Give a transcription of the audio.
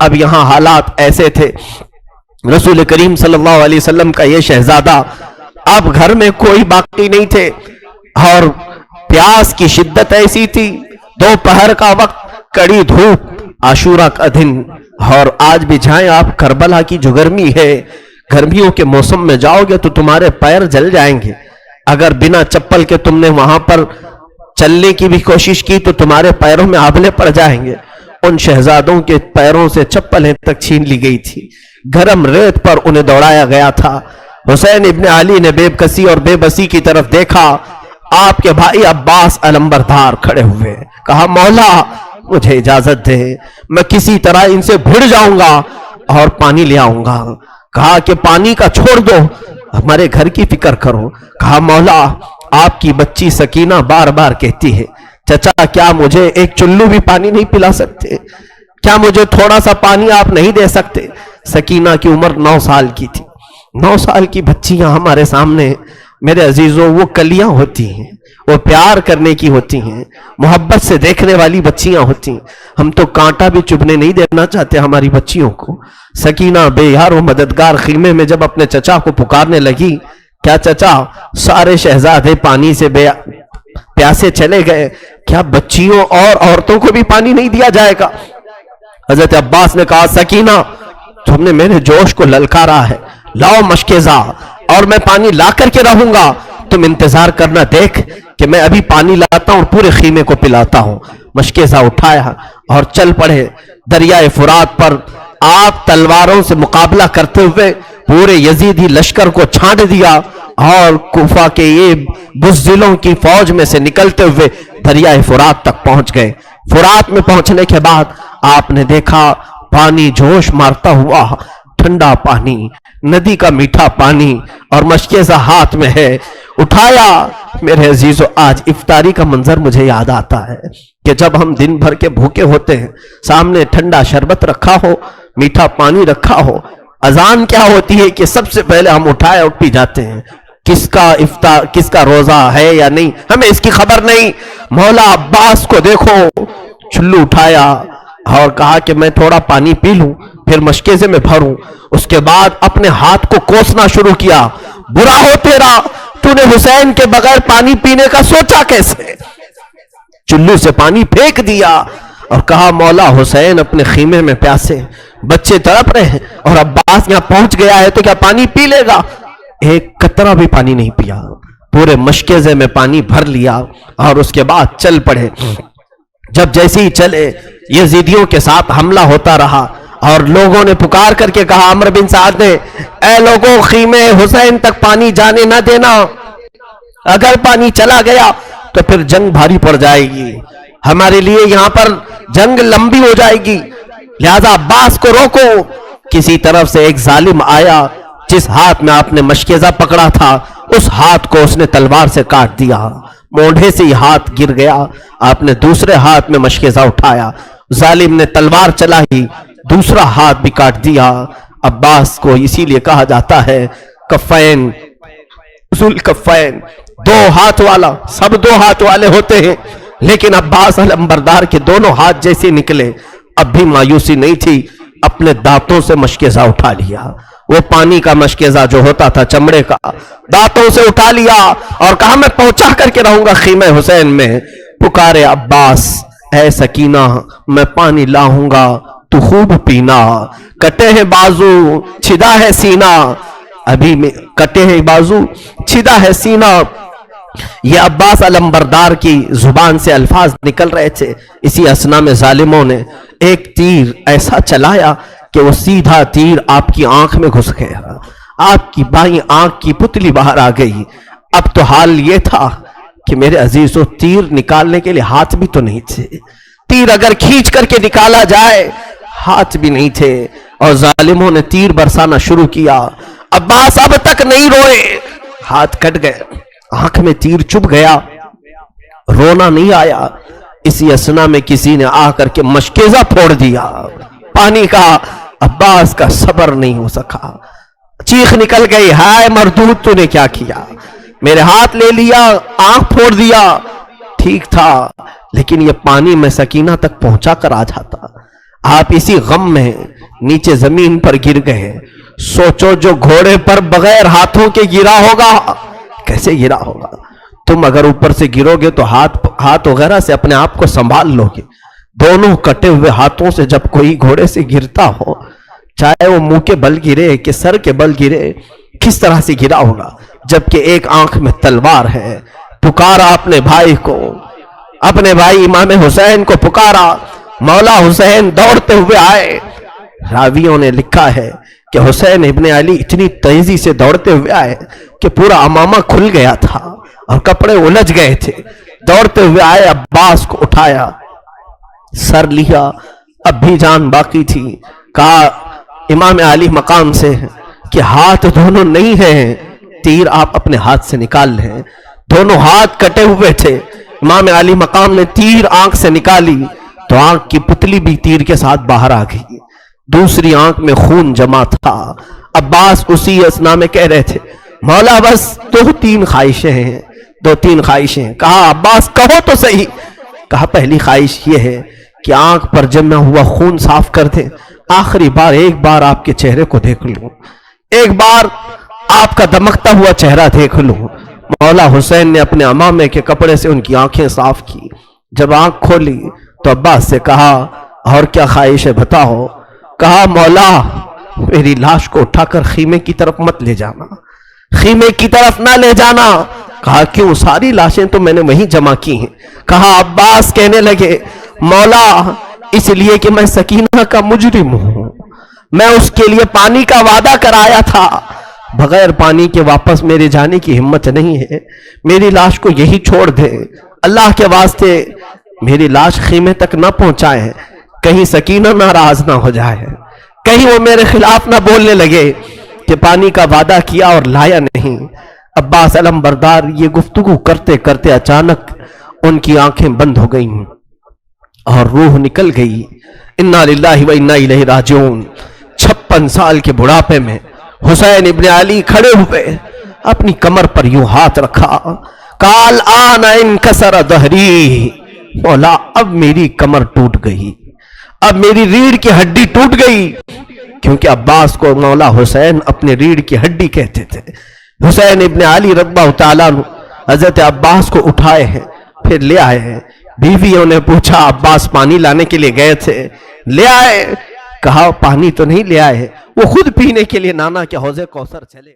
اب یہاں حالات ایسے تھے، رسول کریم صلی اللہ علیہ وسلم کا یہ شہزادہ، اب گھر میں کوئی باقی نہیں تھے، اور پیاس کی شدت ایسی تھی، دوپہر کا وقت، کڑی دھوپ، عاشورہ کا دن، اور آج بھی جائیں آپ کربلا کی جو گرمی ہے، گرمیوں کے موسم میں جاؤ گے تو تمہارے پیر جل جائیں گے، اگر بنا چپل کے تم نے وہاں پر چلنے کی بھی کوشش کی تو تمہارے پیروں میں آبلے پڑ جائیں گے۔ ان شہزادوں کے پیروں سے چپلیں تک چھین لی گئی تھی، گرم ریت پر انہیں دوڑایا گیا تھا۔ حسین ابن علی نے بے کسی اور بے بسی کی طرف دیکھا، آپ کے بھائی عباس علمبردار کھڑے ہوئے، کہا مولا مجھے اجازت دے، میں کسی طرح ان سے بھڑ جاؤں گا اور پانی لے آؤں گا۔ کہا کہ پانی کا چھوڑ دو، ہمارے گھر کی فکر کرو۔ کہا مولا آپ کی بچی سکینہ بار بار کہتی ہے چچا کیا مجھے ایک چلو بھی پانی نہیں پلا سکتے؟ کیا مجھے تھوڑا سا پانی آپ نہیں دے سکتے؟ سکینہ کی عمر 9 سال کی تھی۔ 9 سال کی بچیاں ہمارے سامنے میرے عزیزوں وہ کلیاں ہوتی ہیں، وہ پیار کرنے کی ہوتی ہیں، محبت سے دیکھنے والی بچیاں ہوتی ہیں۔ ہم تو کانٹا بھی چبھنے نہیں دینا چاہتے ہماری بچیوں کو۔ سکینہ بے یار و مددگار خیمے میں جب اپنے چچا کو پکارنے لگی، کیا چچا سارے شہزادے پانی سے پیاسے چلے گئے، کیا بچیوں اور عورتوں کو بھی پانی نہیں دیا جائے گا؟ حضرت عباس نے کہا سکینہ تم نے میرے جوش کو للکارا ہے، لاؤ مشکیزہ اور میں پانی لا کر کے رہوں گا، تم انتظار کرنا دیکھ کہ میں ابھی پانی لاتا ہوں اور پورے خیمے کو پلاتا ہوں۔ مشکیزہ اٹھایا اور چل پڑے دریائے فرات پر۔ آپ تلواروں سے مقابلہ کرتے ہوئے پورے یزیدی لشکر کو چھانٹ دیا اور کوفہ کے یہ بزدلوں کی فوج میں سے نکلتے ہوئے دریائے فرات تک پہنچ گئے۔ فرات میں پہنچنے کے بعد آپ نے دیکھا پانی جوش مارتا ہوا، ٹھنڈا پانی، ندی کا میٹھا پانی، اور مشکیزہ ہاتھ میں ہے۔ اٹھایا۔ میرے عزیزو آج افطاری کا منظر مجھے یاد آتا ہے کہ جب ہم دن بھر کے بھوکے ہوتے ہیں، سامنے ٹھنڈا شربت رکھا ہو، میٹھا پانی رکھا ہو، اذان کیا ہوتی ہے کہ سب سے پہلے ہم اٹھائے اور پی جاتے ہیں۔ کس کا افطار، کس کا روزہ ہے یا نہیں ہمیں اس کی خبر نہیں۔ مولا عباس کو دیکھو، چلو اٹھایا اور کہا کہ میں تھوڑا پانی پی لوں پھر مشکیزے میں بھروں۔ اس کے بعد اپنے ہاتھ کو کوسنا شروع کیا، برا ہو تیرا، تو نے حسین کے بغیر پانی پینے کا سوچا کیسے؟ چلو سے پانی پھینک دیا اور کہا مولا حسین اپنے خیمے میں پیاسے، بچے تڑپ رہے ہیں اور عباس یہاں پہنچ گیا ہے تو کیا پانی پی لے گا؟ ایک قطرہ بھی پانی نہیں پیا، پورے مشکیزے میں پانی بھر لیا اور اس کے بعد چل پڑے۔ جب جیسے ہی چلے یزیدیوں کے ساتھ حملہ ہوتا رہا اور لوگوں نے پکار کر کے کہا، عمر بن سعد نے، اے لوگوں خیمے حسین تک پانی جانے نہ دینا، اگر پانی چلا گیا تو پھر جنگ بھاری پڑ جائے گی، ہمارے لیے یہاں پر جنگ لمبی ہو جائے گی، لہذا عباس کو روکو۔ کسی طرف سے ایک ظالم آیا، جس ہاتھ میں آپ نے مشکیزہ پکڑا تھا اس ہاتھ کو اس نے تلوار سے کاٹ دیا، مونڈھے سے ہی ہاتھ گر گیا۔ آپ نے دوسرے ہاتھ میں مشکیزہ اٹھایا، ظالم نے تلوار چلائی، دوسرا ہاتھ بھی کاٹ دیا۔ عباس کو اسی لیے کہا جاتا ہے کفین، ذو الکفین، 2 ہاتھ والا، سب 2 ہاتھ والے ہوتے ہیں لیکن عباس علمبردار کے دونوں ہاتھ جیسے نکلے۔ اب بھی مایوسی نہیں تھی، اپنے دانتوں سے مشکیزہ اٹھا لیا، وہ پانی کا مشکیزہ جو ہوتا تھا چمڑے کا، دانتوں سے اٹھا لیا اور کہا میں پہنچا کر کے رہوں گا خیمہ حسین میں۔ پکارے عباس، اے سکینہ میں پانی لاؤں گا تو خوب پینا، کٹے ہیں بازو چھدا ہے سینہ، ابھی میں کٹے ہیں بازو چھدا ہے سینہ۔ یہ عباس علمبردار کی زبان سے الفاظ نکل رہے تھے، اسی اسنا میں ظالموں نے ایک تیر ایسا چلایا کہ وہ سیدھا تیر آپ کی آنکھ میں گھس گیا، آپ کی بائیں آنکھ کی پتلی باہر آ گئی۔ اب تو حال یہ تھا کہ میرے عزیزو تیر نکالنے کے لیے ہاتھ بھی تو نہیں تھے، تیر اگر کھینچ کر کے نکالا جائے ہاتھ بھی نہیں تھے، اور ظالموں نے تیر برسانا شروع کیا۔ عباس اب تک نہیں روئے، ہاتھ کٹ گئے، آنکھ میں تیر چبھ گیا، رونا نہیں آیا۔ اسی اسنا میں کسی نے آ کر کے مشکیزہ پھوڑ دیا پانی کا۔ عباس کا صبر نہیں ہو سکا، چیخ نکل گئی، ہائے مردود تو نے کیا کیا، میرے ہاتھ لے لیا، آنکھ پھوڑ دیا۔ ٹھیک تھا لیکن یہ پانی میں سکینہ تک پہنچا کر آ جاتا، آپ اسی غم میں نیچے زمین پر گر گئے. سوچو جو گھوڑے پر بغیر ہاتھوں کے گرا ہوگا کیسے گرا ہوگا. تم اگر اوپر سے گرو گے تو ہاتھ وغیرہ سے اپنے آپ کو سنبھال لو گے. دونوں کٹے ہوئے ہاتھوں سے جب کوئی گھوڑے سے گرتا ہو, چاہے وہ منہ کے بل گرے کہ سر کے بل گرے, کس طرح سے گرا ہوگا. جبکہ ایک آنکھ میں تلوار ہے. پکارا اپنے بھائی کو, اپنے بھائی امام حسین کو پکارا. مولا حسین دوڑتے ہوئے آئے. راویوں نے لکھا ہے کہ حسین ابن علی اتنی تیزی سے دوڑتے ہوئے آئے کہ پورا امامہ کھل گیا تھا اور کپڑے الجھ گئے تھے. دوڑتے ہوئے آئے, عباس کو اٹھایا, سر لیا, اب بھی جان باقی تھی. کہا امام علی مقام سے کہ ہاتھ دونوں نہیں ہیں, تیر آپ اپنے ہاتھ سے نکال لیں. دونوں ہاتھ کٹے ہوئے تھے. امام علی مقام نے تیر آنکھ سے نکالی تو آنکھ کی پتلی بھی تیر کے ساتھ باہر آ گئی. دوسری آنکھ میں خون جمع تھا. عباس اسی اسنا میں کہہ رہے تھے مولا بس دو تین خواہشیں ہیں. کہا عباس کہو تو صحیح. کہا پہلی خواہش یہ ہے کہ آنکھ پر جمع ہوا خون صاف کر دیں. آخری بار ایک بار آپ کے چہرے کو دیکھ لوں, ایک بار آپ کا دمکتا ہوا چہرہ دیکھ لوں. مولا حسین نے اپنے عمامے کے کپڑے سے ان کی آنکھیں صاف کی. جب آنکھ کھولی تو عباس سے کہا اور کیا خواہش ہے بتاؤ. کہا مولا میری لاش کو اٹھا کر خیمے کی طرف مت لے جانا, خیمے کی طرف نہ لے جانا. کہا کیوں, ساری لاشیں تو میں نے وہیں جمع کی ہیں. کہا عباس کہنے لگے مولا اس لیے کہ میں سکینہ کا مجرم ہوں, میں اس کے لیے پانی کا وعدہ کرایا تھا, بغیر پانی کے واپس میرے جانے کی ہمت نہیں ہے. میری لاش کو یہی چھوڑ دے, اللہ کے واسطے میری لاش خیمے تک نہ پہنچائے, کہیں سکینہ ناراض نہ ہو جائے, کہیں وہ میرے خلاف نہ بولنے لگے کہ پانی کا وعدہ کیا اور لایا نہیں. عباس علم بردار یہ گفتگو کرتے کرتے اچانک ان کی آنکھیں بند ہو گئیں اور روح نکل گئی. انا للہ و انا الیہ راجعون. 56 سال کے بڑھاپے میں حسین ابن علی کھڑے ہوئے, اپنی کمر پر یوں ہاتھ رکھا. قال آن انکسر ظہری, مولا اب میری کمر ٹوٹ گئی, اب میری ریڑھ کی ہڈی ٹوٹ گئی. کیونکہ عباس کو مولا حسین اپنے ریڑھ کی ہڈی کہتے تھے. حسین ابن علی رضی اللہ تعالیٰ عنہ حضرت عباس کو اٹھائے ہیں, پھر لے آئے ہیں. بیویوں نے پوچھا عباس پانی لانے کے لیے گئے تھے, لے آئے. کہا پانی تو نہیں لے آئے, وہ خود پینے کے لیے نانا کے حوض کوثر چلے.